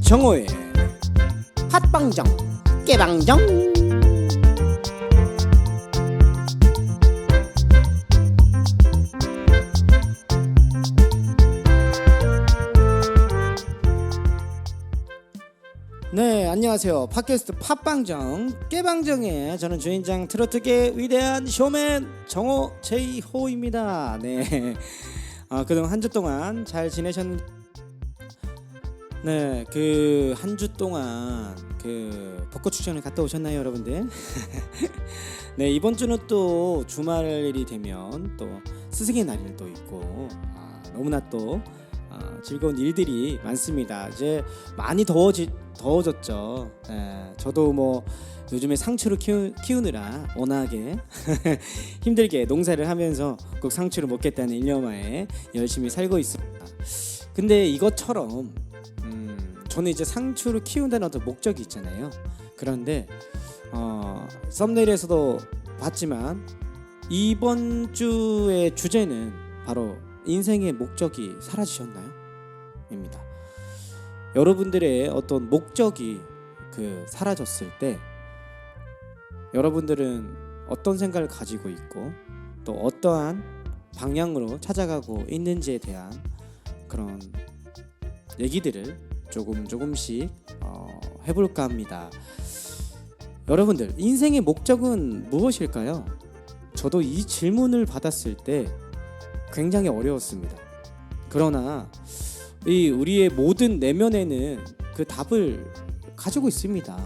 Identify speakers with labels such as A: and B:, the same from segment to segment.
A: 정호의 팥방정 깨방정. 네, 안녕하세요. 팟캐스트 팥방정 깨방정의 저는 주인장 트로트계 위대한 쇼맨 정호 제이호입니다. 네, 그동안 한 주 동안 잘 지내셨는지. 네, 그 한 주 동안 그 벚꽃 축제를 갔다 오셨나요, 여러분들? 네, 이번 주는 또 주말이 되면 또 스승의 날이 또 있고 너무나 또 즐거운 일들이 많습니다. 이제 많이 더워졌죠. 네, 저도 뭐 요즘에 상추를 키우느라 워낙에 힘들게 농사를 하면서 꼭 상추를 먹겠다는 일념하에 열심히 살고 있습니다. 근데 이것처럼 저는 이제 상추를 키운다는 어떤 목적이 있잖아요. 그런데 썸네일에서도 봤지만 이번 주의 주제는 바로 인생의 목적이 사라지셨나요? 입니다. 여러분들의 어떤 목적이 사라졌을 때 여러분들은 어떤 생각을 가지고 있고 또 어떠한 방향으로 찾아가고 있는지에 대한 그런 얘기들을 조금씩 해볼까 합니다. 여러분들, 인생의 목적은 무엇일까요? 저도 이 질문을 받았을 때 굉장히 어려웠습니다. 그러나 우리의 모든 내면에는 그 답을 가지고 있습니다.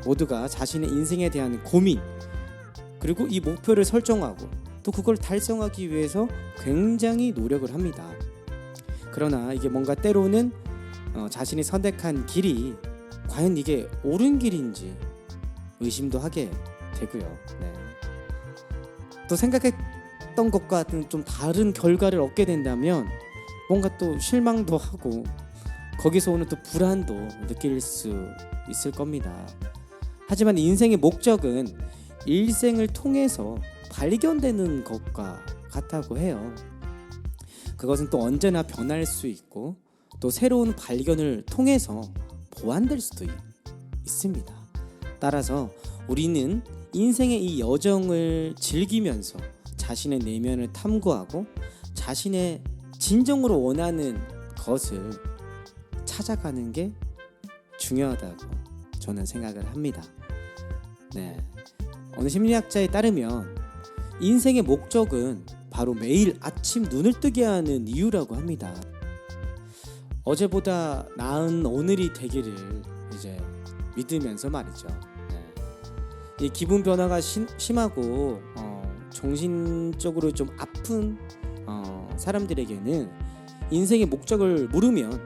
A: 모두가 자신의 인생에 대한 고민, 그리고 이 목표를 설정하고 또 그걸 달성하기 위해서 굉장히 노력을 합니다. 그러나 이게 뭔가 때로는 자신이 선택한 길이 과연 이게 옳은 길인지 의심도 하게 되고요. 네. 또 생각했던 것과는 좀 다른 결과를 얻게 된다면 뭔가 또 실망도 하고 거기서 오는 또 불안도 느낄 수 있을 겁니다. 하지만 인생의 목적은 일생을 통해서 발견되는 것과 같다고 해요. 그것은 또 언제나 변할 수 있고 또 새로운 발견을 통해서 보완될 수도 있습니다. 따라서 우리는 인생의 이 여정을 즐기면서 자신의 내면을 탐구하고 자신의 진정으로 원하는 것을 찾아가는 게 중요하다고 저는 생각을 합니다. 네, 어느 심리학자에 따르면 인생의 목적은 바로 매일 아침 눈을 뜨게 하는 이유라고 합니다. 어제보다 나은 오늘이 되기를 이제 믿으면서 말이죠. 네. 이 기분 변화가 심하고 정신적으로 좀 아픈 사람들에게는 인생의 목적을 물으면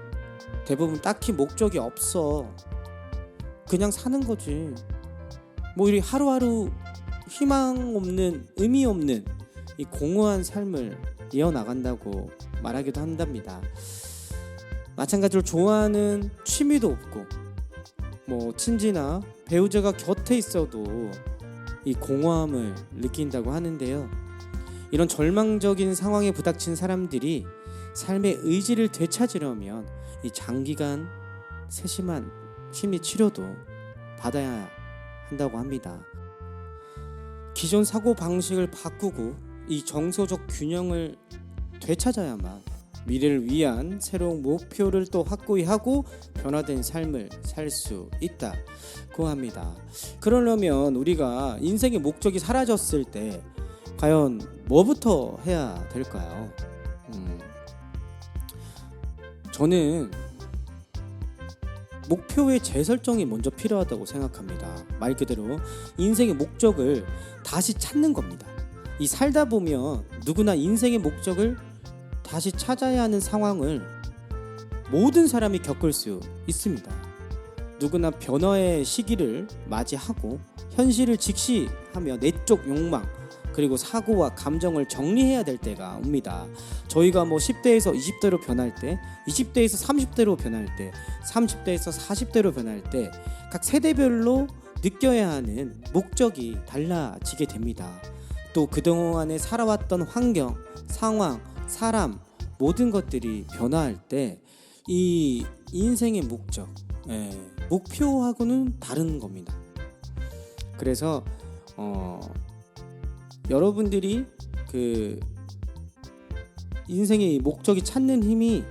A: 대부분 딱히 목적이 없어, 그냥 사는 거지, 뭐 이 하루하루 희망 없는, 의미 없는 이 공허한 삶을 이어나간다고 말하기도 한답니다. 마찬가지로 좋아하는 취미도 없고 뭐 친지나 배우자가 곁에 있어도 이 공허함을 느낀다고 하는데요. 이런 절망적인 상황에 부닥친 사람들이 삶의 의지를 되찾으려면 이 장기간 세심한 심리 치료도 받아야 한다고 합니다. 기존 사고 방식을 바꾸고 이 정서적 균형을 되찾아야만 미래를 위한 새로운 목표를 또 확고히 하고 변화된 삶을 살 수 있다고 합니다. 그러려면 우리가 인생의 목적이 사라졌을 때 과연 뭐부터 해야 될까요? 저는 목표의 재설정이 먼저 필요하다고 생각합니다. 말 그대로 인생의 목적을 다시 찾는 겁니다. 이 살다 보면 누구나 인생의 목적을 다시 찾아야 하는 상황을 모든 사람이 겪을 수 있습니다. 누구나 변화의 시기를 맞이하고 현실을 직시하며 내적 욕망 그리고 사고와 감정을 정리해야 될 때가 옵니다. 저희가 뭐 10대에서 20대로 변할 때, 20대에서 30대로 변할 때, 30대에서 40대로 변할 때 각 세대별로 느껴야 하는 목적이 달라지게 됩니다. 또 그동안에 살아왔던 환경, 상황, 사람 모든 것들이 변화할 때 이 인생의 목적, 목표하고는 다른 겁니다. 그래서 여러분들이 그 인생의 목적이 찾는 힘이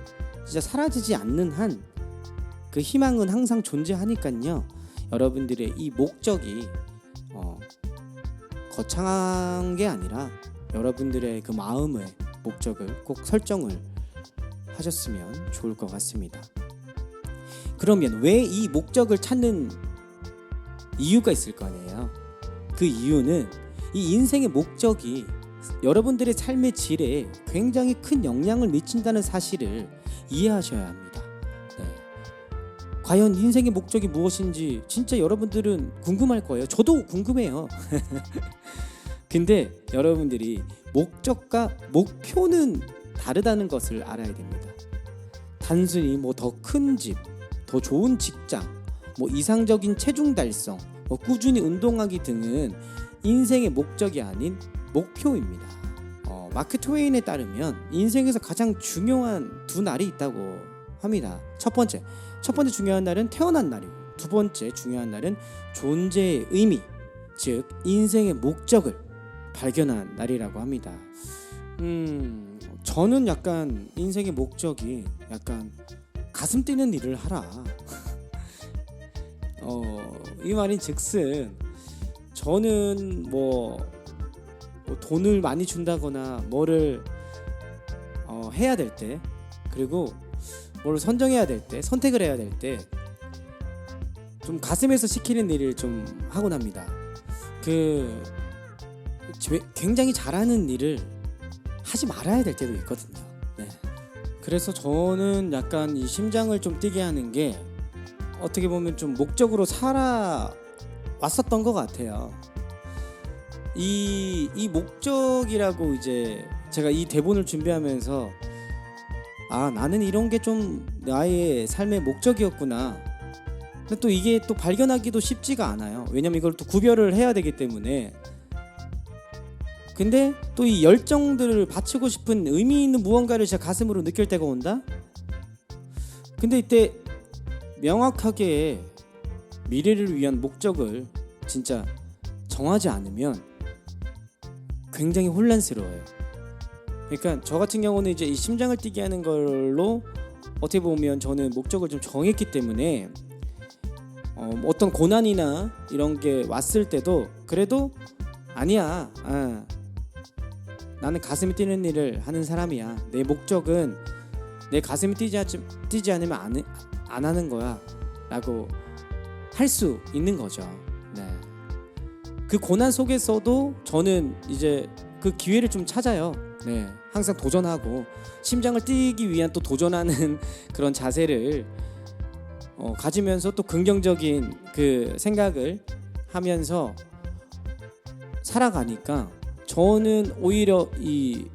A: 진짜 사라지지 않는 한 그 희망은 항상 존재하니까요. 여러분들의 이 목적이 거창한 게 아니라 여러분들의 그 마음의 목적을 꼭 설정을 하셨으면 좋을 것 같습니다. 그러면 왜 이 목적을 찾는 이유가 있을 거 아니에요. 그 이유는 이 인생의 목적이 여러분들의 삶의 질에 굉장히 큰 영향을 미친다는 사실을 이해하셔야 합니다. 과연 인생의 목적이 무엇인지 진짜 여러분들은 궁금할 거예요. 저도 궁금해요. 근데 여러분들이 목적과 목표는 다르다는 것을 알아야 됩니다. 단순히 뭐 더 큰 집, 더 좋은 직장, 뭐 이상적인 체중 달성, 뭐 꾸준히 운동하기 등은 인생의 목적이 아닌 목표입니다. 마크 트웨인에 따르면 인생에서 가장 중요한 두 날이 있다고 합니다. 첫 번째 중요한 날은 태어난 날이고, 두 번째 중요한 날은 존재의 의미, 즉 인생의 목적을 발견한 날이라고 합니다. 저는 약간 인생의 목적이 약간 가슴 뛰는 일을 하라. 이 말인 즉슨 저는 뭐 돈을 많이 준다거나 뭐를 해야 될 때, 그리고 뭘 선정해야 될 때, 선택을 해야 될 때 좀 가슴에서 시키는 일을 좀 하곤 합니다. 굉장히 잘하는 일을 하지 말아야 될 때도 있거든요. 그래서 저는 약간 이 심장을 좀 뛰게 하는 게 어떻게 보면 좀 목적으로 살아왔었던 것 같아요. 이 목적이라고 이제 제가 이 대본을 준비하면서 나는 이런 게 좀 나의 삶의 목적이었구나. 근데 또 이게 또 발견하기도 쉽지가 않아요. 왜냐면 이걸 또 구별을 해야 되기 때문에. 근데 또 이 열정들을 바치고 싶은 의미 있는 무언가를 제 가슴으로 느낄 때가 온다? 근데 이때 명확하게 미래를 위한 목적을 진짜 정하지 않으면 굉장히 혼란스러워요. 그러니까 저 같은 경우는 이제 이 심장을 뛰게 하는 걸로 어떻게 보면 저는 목적을 좀 정했기 때문에 어떤 고난이나 이런 게 왔을 때도 그래도 아니야, 나는 가슴이 뛰는 일을 하는 사람이야. 내 목적은 내 가슴이 뛰지 않으면 안 하는 거야 라고 할 수 있는 거죠. 그 고난 속에서도 저는 이제 그 기회를 좀 찾아요. 항상 도전하고 심장을 뛰기 위한 또 도전하는 그런 자세를 가지면서 또 긍정적인 그 생각을 하면서 살아가니까 저는 오히려 이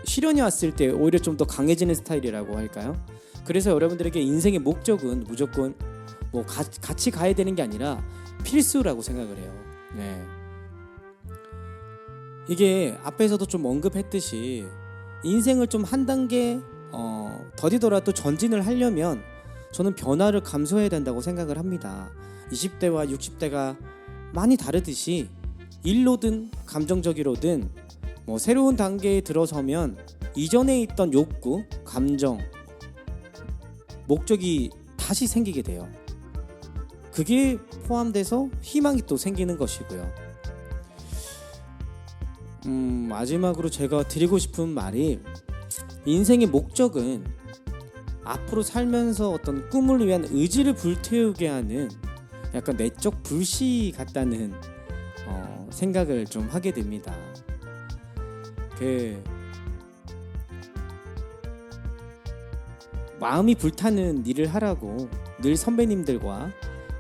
A: 시련이 왔을 때 오히려 좀 더 강해지는 스타일이라고 할까요? 그래서 여러분들에게 인생의 목적은 무조건 뭐 같이 가야 되는 게 아니라 필수라고 생각을 해요. 이게 앞에서도 좀 언급했듯이 인생을 좀 한 단계 더디더라도 전진을 하려면 저는 변화를 감수해야 된다고 생각을 합니다. 20대와 60대가 많이 다르듯이 일로든 감정적으로든 뭐 새로운 단계에 들어서면 이전에 있던 욕구, 감정, 목적이 다시 생기게 돼요. 그게 포함돼서 희망이 또 생기는 것이고요. 마지막으로 제가 드리고 싶은 말이, 인생의 목적은 앞으로 살면서 어떤 꿈을 위한 의지를 불태우게 하는 약간 내적 불씨 같다는 생각을 좀 하게 됩니다. 마음이 불타는 일을 하라고 늘 선배님들과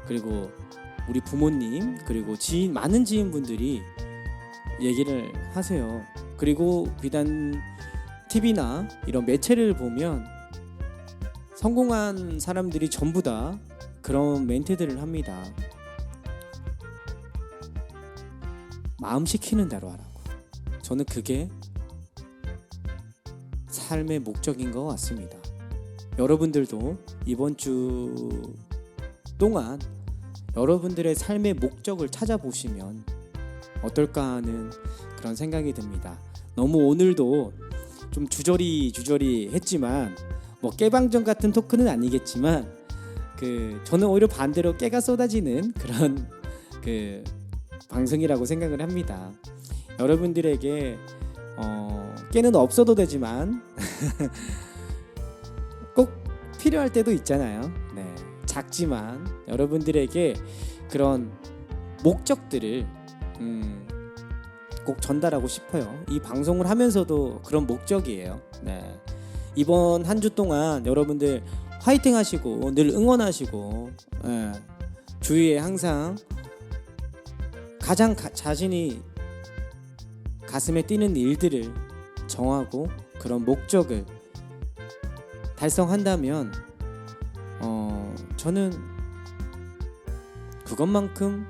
A: 그리고 우리 부모님 그리고 많은 지인분들이 얘기를 하세요. 그리고 비단 TV나 이런 매체를 보면 성공한 사람들이 전부 다 그런 멘트들을 합니다. 마음 시키는 대로 하라고. 저는 그게 삶의 목적인 것 같습니다. 여러분들도 이번 주 동안 여러분들의 삶의 목적을 찾아보시면 어떨까 하는 그런 생각이 듭니다. 너무 오늘도 좀 주저리 했지만 뭐 깨방정 같은 토크는 아니겠지만 저는 오히려 반대로 깨가 쏟아지는 그런 방송이라고 생각을 합니다. 여러분들에게 깨는 없어도 되지만 꼭 필요할 때도 있잖아요. 네, 작지만 여러분들에게 그런 목적들을 꼭 전달하고 싶어요. 이 방송을 하면서도 그런 목적이에요. 네. 이번 한 주 동안 여러분들 화이팅 하시고 늘 응원하시고 주위에 항상 가장 자신이 가슴에 뛰는 일들을 정하고 그런 목적을 달성한다면 저는 그것만큼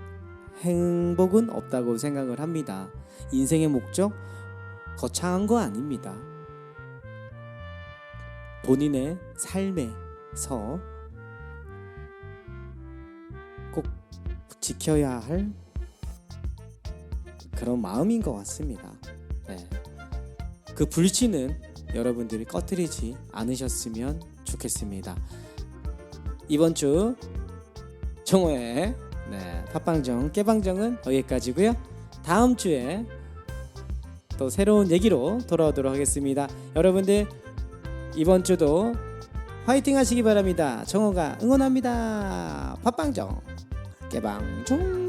A: 행복은 없다고 생각을 합니다. 인생의 목적 거창한 거 아닙니다. 본인의 삶에서 꼭 지켜야 할 그런 마음인 것 같습니다. 네. 그 불씨는 여러분들이 꺼뜨리지 않으셨으면 좋겠습니다. 이번 주 정호의 팟빵정 깨방정은 여기까지고요. 다음 주에 또 새로운 얘기로 돌아오도록 하겠습니다. 여러분들 이번 주도 화이팅 하시기 바랍니다. 정호가 응원합니다. 팟빵정 깨방정.